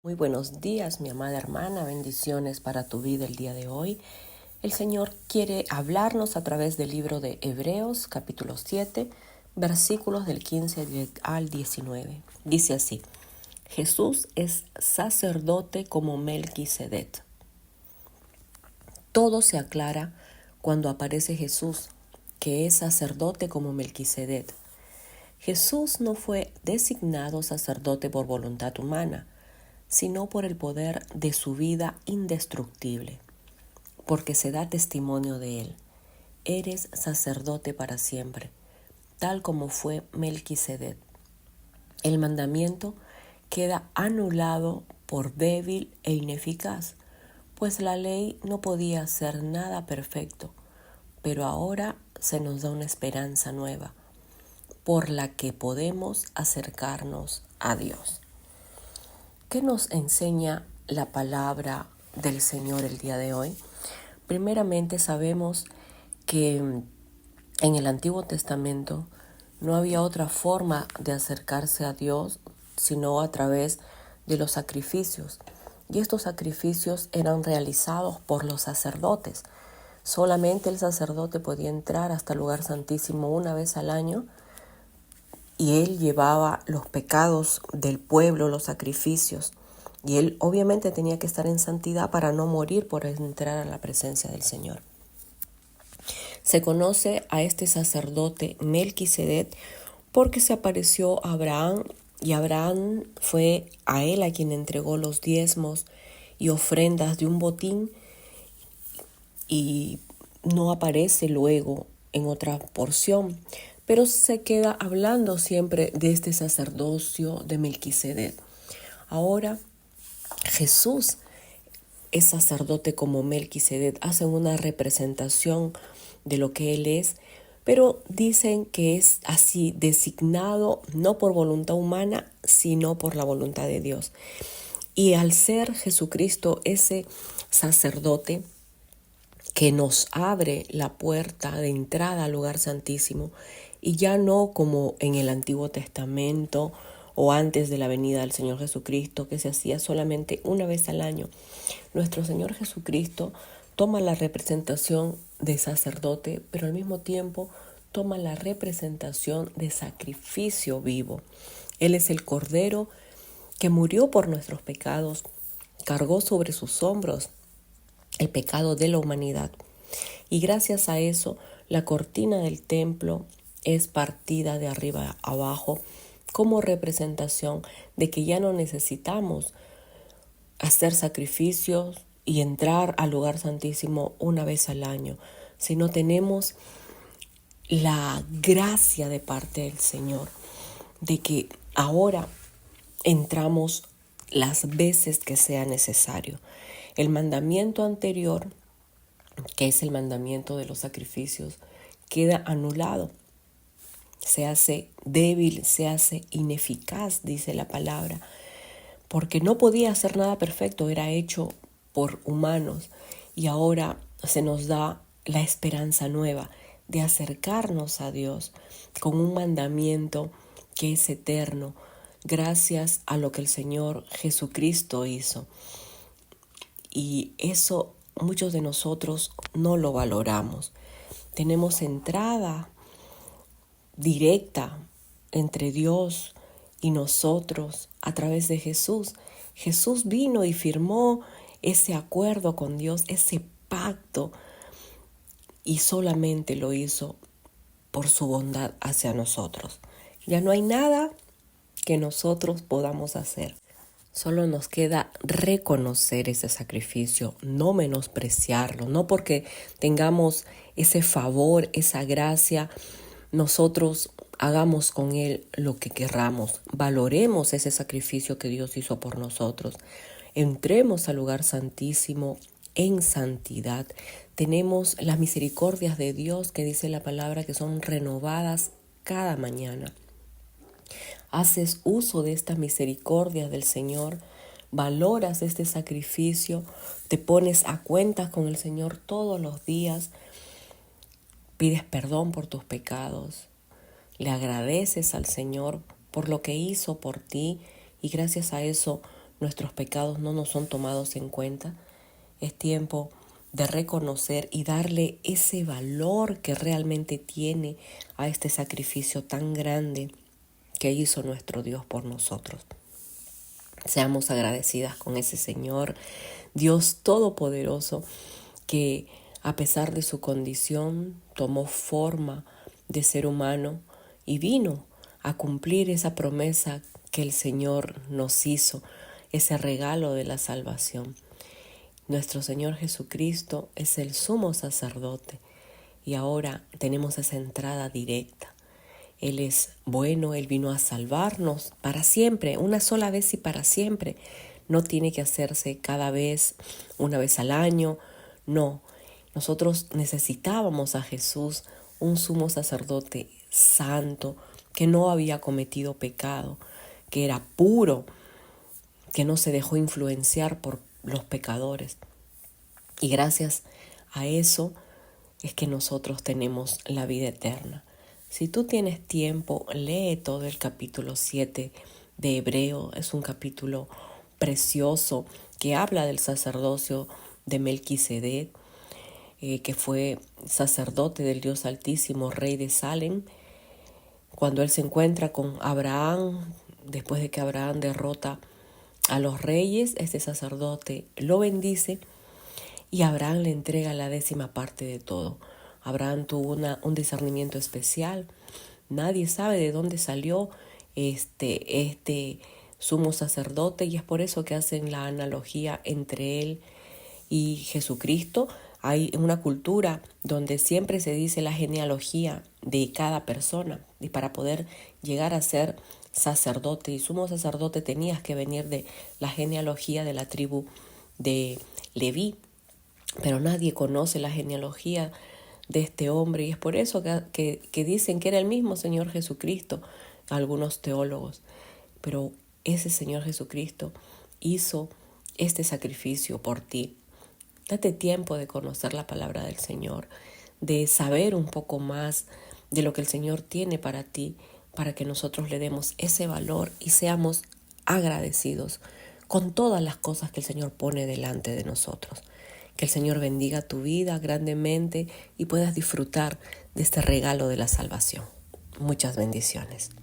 Muy buenos días, mi amada hermana, bendiciones para tu vida el día de hoy. El Señor quiere hablarnos a través del libro de Hebreos, capítulo 7, versículos del 15 al 19. Dice así: Jesús es sacerdote como Melquisedec. Todo se aclara cuando aparece Jesús, que es sacerdote como Melquisedec. Jesús no fue designado sacerdote por voluntad humana, sino por el poder de su vida indestructible, porque se da testimonio de él. Eres sacerdote para siempre, tal como fue Melquisedec. El mandamiento queda anulado por débil e ineficaz, pues la ley no podía hacer nada perfecto, pero ahora se nos da una esperanza nueva, por la que podemos acercarnos a Dios. ¿Qué nos enseña la palabra del Señor el día de hoy? Primeramente sabemos que en el Antiguo Testamento no había otra forma de acercarse a Dios sino a través de los sacrificios. Y estos sacrificios eran realizados por los sacerdotes. Solamente el sacerdote podía entrar hasta el lugar santísimo una vez al año, y él llevaba los pecados del pueblo, los sacrificios. Y él obviamente tenía que estar en santidad para no morir por entrar a la presencia del Señor. Se conoce a este sacerdote Melquisedec porque se apareció a Abraham, y Abraham fue a él a quien entregó los diezmos y ofrendas de un botín, y no aparece luego en otra porción, pero se queda hablando siempre de este sacerdocio de Melquisedec. Ahora Jesús es sacerdote como Melquisedec, hacen una representación de lo que él es, pero dicen que es así designado no por voluntad humana, sino por la voluntad de Dios. Y al ser Jesucristo ese sacerdote que nos abre la puerta de entrada al lugar santísimo, y ya no como en el Antiguo Testamento o antes de la venida del Señor Jesucristo, que se hacía solamente una vez al año. Nuestro Señor Jesucristo toma la representación de sacerdote, pero al mismo tiempo toma la representación de sacrificio vivo. Él es el Cordero que murió por nuestros pecados, cargó sobre sus hombros el pecado de la humanidad. Y gracias a eso, la cortina del templo es partida de arriba a abajo como representación de que ya no necesitamos hacer sacrificios y entrar al lugar santísimo una vez al año, sino tenemos la gracia de parte del Señor de que ahora entramos las veces que sea necesario. El mandamiento anterior, que es el mandamiento de los sacrificios, queda anulado. Se hace débil, se hace ineficaz, dice la palabra, porque no podía hacer nada perfecto, era hecho por humanos. Y ahora se nos da la esperanza nueva de acercarnos a Dios con un mandamiento que es eterno, gracias a lo que el Señor Jesucristo hizo. Y eso muchos de nosotros no lo valoramos. Tenemos entrada directa entre Dios y nosotros a través de Jesús. Jesús vino y firmó ese acuerdo con Dios, ese pacto, y solamente lo hizo por su bondad hacia nosotros. Ya no hay nada que nosotros podamos hacer. Solo nos queda reconocer ese sacrificio, no menospreciarlo, no porque tengamos ese favor, esa gracia, nosotros hagamos con él lo que querramos. Valoremos ese sacrificio que Dios hizo por nosotros. Entremos al lugar santísimo en santidad. Tenemos las misericordias de Dios, que dice la palabra, que son renovadas cada mañana. Haces uso de esta misericordia del Señor, valoras este sacrificio, te pones a cuentas con el Señor todos los días, pides perdón por tus pecados, le agradeces al Señor por lo que hizo por ti, y gracias a eso nuestros pecados no nos son tomados en cuenta. Es tiempo de reconocer y darle ese valor que realmente tiene a este sacrificio tan grande que hizo nuestro Dios por nosotros. Seamos agradecidas con ese Señor, Dios Todopoderoso, que a pesar de su condición tomó forma de ser humano y vino a cumplir esa promesa que el Señor nos hizo, ese regalo de la salvación. Nuestro Señor Jesucristo es el sumo sacerdote y ahora tenemos esa entrada directa. Él es bueno, Él vino a salvarnos para siempre, una sola vez y para siempre. No tiene que hacerse cada vez, una vez al año, no. Nosotros necesitábamos a Jesús, un sumo sacerdote santo, que no había cometido pecado, que era puro, que no se dejó influenciar por los pecadores. Y gracias a eso es que nosotros tenemos la vida eterna. Si tú tienes tiempo, lee todo el capítulo 7 de Hebreo. Es un capítulo precioso que habla del sacerdocio de Melquisedec, que fue sacerdote del Dios Altísimo, rey de Salem. Cuando él se encuentra con Abraham, después de que Abraham derrota a los reyes, este sacerdote lo bendice y Abraham le entrega la 10ª de todo. Abraham tuvo un discernimiento especial. Nadie sabe de dónde salió este sumo sacerdote, y es por eso que hacen la analogía entre él y Jesucristo. Hay una cultura donde siempre se dice la genealogía de cada persona, y para poder llegar a ser sacerdote y sumo sacerdote tenías que venir de la genealogía de la tribu de Leví. Pero nadie conoce la genealogía de este hombre, y es por eso que dicen que era el mismo Señor Jesucristo, algunos teólogos. Pero ese Señor Jesucristo hizo este sacrificio por ti. Date tiempo de conocer la palabra del Señor, de saber un poco más de lo que el Señor tiene para ti, para que nosotros le demos ese valor y seamos agradecidos con todas las cosas que el Señor pone delante de nosotros. Que el Señor bendiga tu vida grandemente y puedas disfrutar de este regalo de la salvación. Muchas bendiciones.